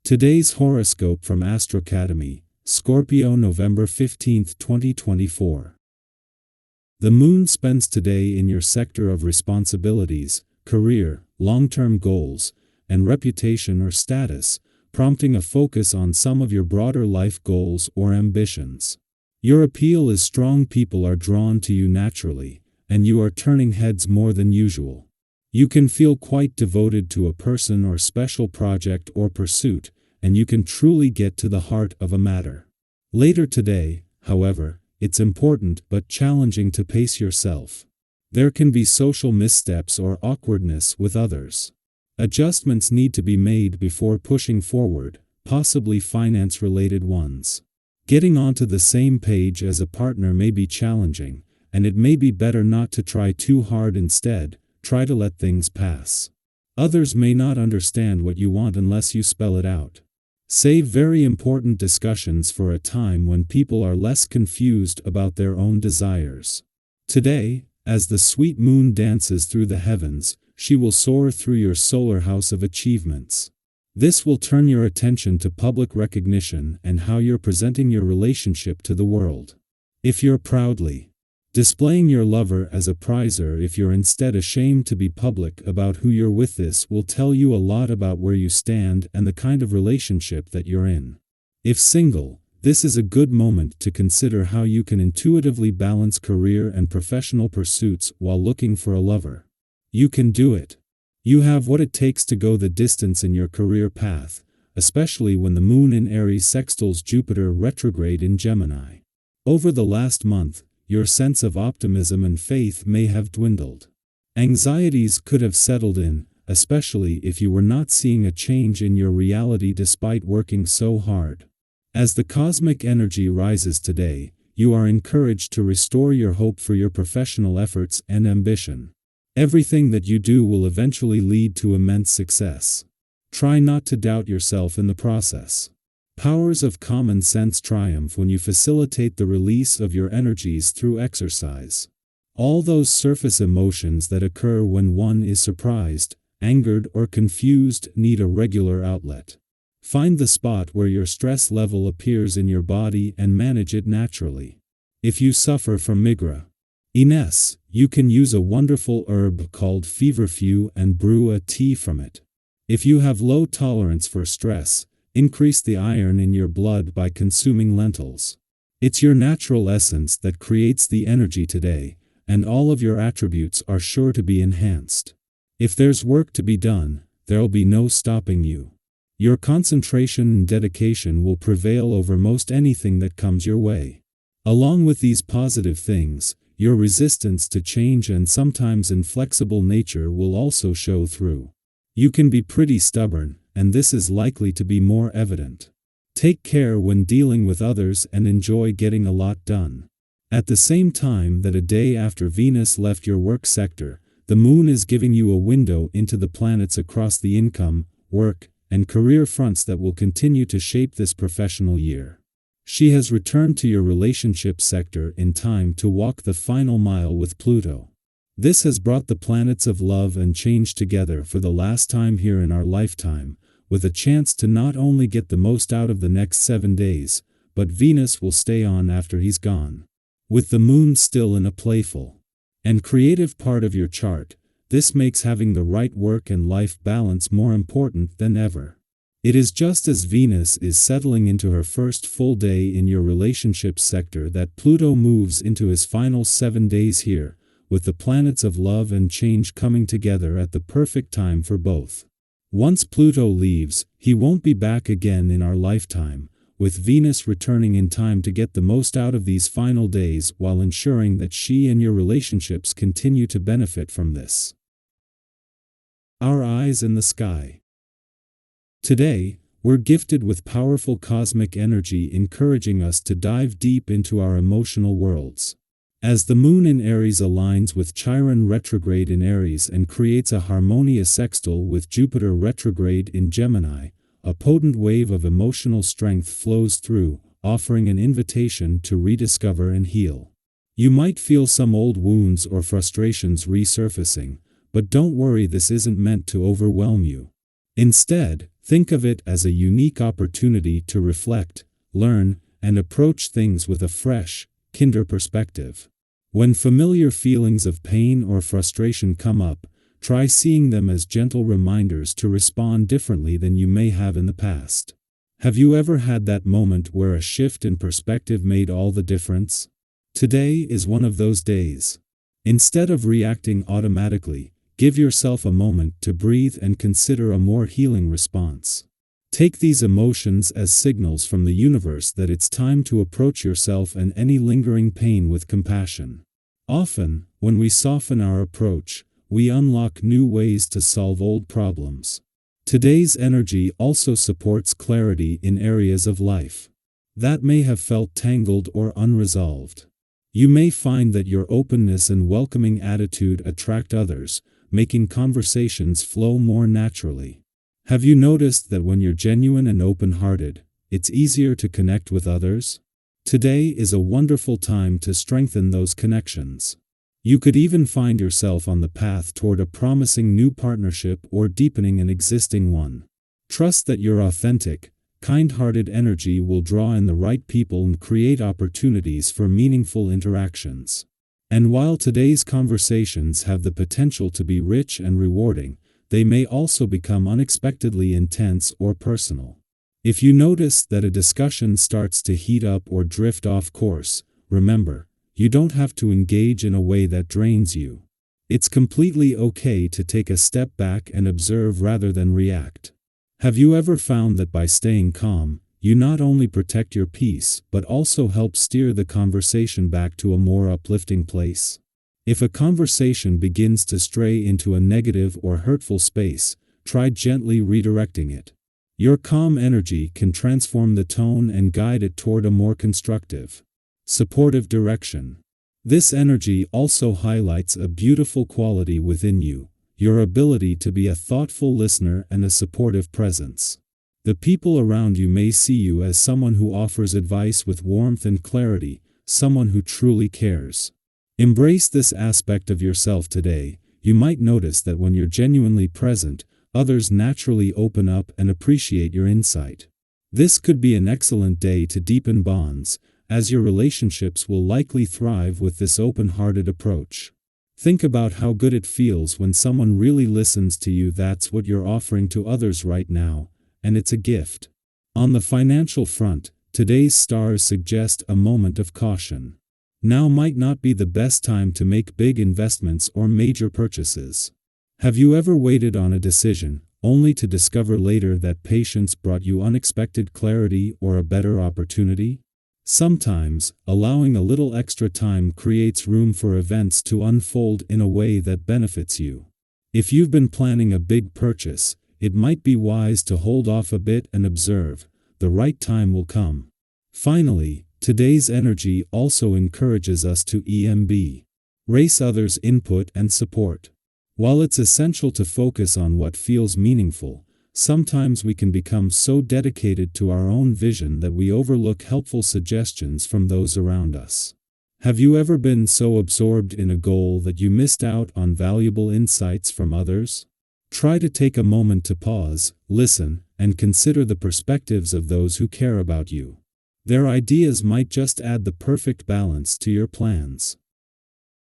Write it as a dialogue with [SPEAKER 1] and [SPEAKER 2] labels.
[SPEAKER 1] Today's horoscope from Astrocademy, Scorpio November 15, 2024. The moon spends today in your sector of responsibilities, career, long-term goals, and reputation or status, prompting a focus on some of your broader life goals or ambitions. Your appeal is strong. People are drawn to you naturally, and you are turning heads more than usual. You can feel quite devoted to a person or special project or pursuit, and you can truly get to the heart of a matter. Later today, however, it's important but challenging to pace yourself. There can be social missteps or awkwardness with others. Adjustments need to be made before pushing forward, possibly finance-related ones. Getting onto the same page as a partner may be challenging, and it may be better not to try too hard. Instead, try to let things pass. Others may not understand what you want unless you spell it out. Save very important discussions for a time when people are less confused about their own desires. Today, as the sweet moon dances through the heavens, she will soar through your solar house of achievements. This will turn your attention to public recognition and how you're presenting your relationship to the world. If you're proudly displaying your lover as a prizer, if you're instead ashamed to be public about who you're with, this will tell you a lot about where you stand and the kind of relationship that you're in. If single, this is a good moment to consider how you can intuitively balance career and professional pursuits while looking for a lover. You can do it. You have what it takes to go the distance in your career path, especially when the moon in Aries sextiles Jupiter retrograde in Gemini. Over the last month, your sense of optimism and faith may have dwindled. Anxieties could have settled in, especially if you were not seeing a change in your reality despite working so hard. As the cosmic energy rises today, you are encouraged to restore your hope for your professional efforts and ambition. Everything that you do will eventually lead to immense success. Try not to doubt yourself in the process. Powers of common sense triumph when you facilitate the release of your energies through exercise. All those surface emotions that occur when one is surprised, angered, or confused need a regular outlet. Find the spot where your stress level appears in your body and manage it naturally. If you suffer from migraine, you can use a wonderful herb called feverfew and brew a tea from it. If you have low tolerance for stress, increase the iron in your blood by consuming lentils. It's your natural essence that creates the energy today, and all of your attributes are sure to be enhanced. If there's work to be done, there'll be no stopping you. Your concentration and dedication will prevail over most anything that comes your way. Along with these positive things, your resistance to change and sometimes inflexible nature will also show through. You can be pretty stubborn, and this is likely to be more evident. Take care when dealing with others and enjoy getting a lot done. At the same time that a day after Venus left your work sector, the moon is giving you a window into the planets across the income, work, and career fronts that will continue to shape this professional year. She has returned to your relationship sector in time to walk the final mile with Pluto. This has brought the planets of love and change together for the last time here in our lifetime, with a chance to not only get the most out of the next 7 days, but Venus will stay on after he's gone. With the moon still in a playful and creative part of your chart, this makes having the right work and life balance more important than ever. It is just as Venus is settling into her first full day in your relationship sector that Pluto moves into his final 7 days here, with the planets of love and change coming together at the perfect time for both. Once Pluto leaves, he won't be back again in our lifetime, with Venus returning in time to get the most out of these final days while ensuring that she and your relationships continue to benefit from this. Our eyes in the sky. Today, we're gifted with powerful cosmic energy encouraging us to dive deep into our emotional worlds. As the moon in Aries aligns with Chiron retrograde in Aries and creates a harmonious sextile with Jupiter retrograde in Gemini, a potent wave of emotional strength flows through, offering an invitation to rediscover and heal. You might feel some old wounds or frustrations resurfacing, but don't worry, this isn't meant to overwhelm you. Instead, Think of it as a unique opportunity to reflect, learn, and approach things with a fresh, kinder perspective. When familiar feelings of pain or frustration come up, try seeing them as gentle reminders to respond differently than you may have in the past. Have you ever had that moment where a shift in perspective made all the difference? Today is one of those days. Instead of reacting automatically, give yourself a moment to breathe and consider a more healing response. Take these emotions as signals from the universe that it's time to approach yourself and any lingering pain with compassion. Often, when we soften our approach, we unlock new ways to solve old problems. Today's energy also supports clarity in areas of life that may have felt tangled or unresolved. You may find that your openness and welcoming attitude attract others, making conversations flow more naturally. Have you noticed that when you're genuine and open-hearted, it's easier to connect with others? Today is a wonderful time to strengthen those connections. You could even find yourself on the path toward a promising new partnership or deepening an existing one. Trust that your authentic, kind-hearted energy will draw in the right people and create opportunities for meaningful interactions. And while today's conversations have the potential to be rich and rewarding, they may also become unexpectedly intense or personal. If you notice that a discussion starts to heat up or drift off course, remember, you don't have to engage in a way that drains you. It's completely okay to take a step back and observe rather than react. Have you ever found that by staying calm, you not only protect your peace but also help steer the conversation back to a more uplifting place? If a conversation begins to stray into a negative or hurtful space, try gently redirecting it. Your calm energy can transform the tone and guide it toward a more constructive, supportive direction. This energy also highlights a beautiful quality within you, your ability to be a thoughtful listener and a supportive presence. The people around you may see you as someone who offers advice with warmth and clarity, someone who truly cares. Embrace this aspect of yourself today. You might notice that when you're genuinely present, others naturally open up and appreciate your insight. This could be an excellent day to deepen bonds, as your relationships will likely thrive with this open-hearted approach. Think about how good it feels when someone really listens to you. That's what you're offering to others right now, and it's a gift. On the financial front, today's stars suggest a moment of caution. Now might not be the best time to make big investments or major purchases. Have you ever waited on a decision, only to discover later that patience brought you unexpected clarity or a better opportunity? Sometimes, allowing a little extra time creates room for events to unfold in a way that benefits you. If you've been planning a big purchase, it might be wise to hold off a bit and observe. The right time will come. Finally, today's energy also encourages us to embrace others' input and support. While it's essential to focus on what feels meaningful, sometimes we can become so dedicated to our own vision that we overlook helpful suggestions from those around us. Have you ever been so absorbed in a goal that you missed out on valuable insights from others? Try to take a moment to pause, listen, and consider the perspectives of those who care about you. Their ideas might just add the perfect balance to your plans.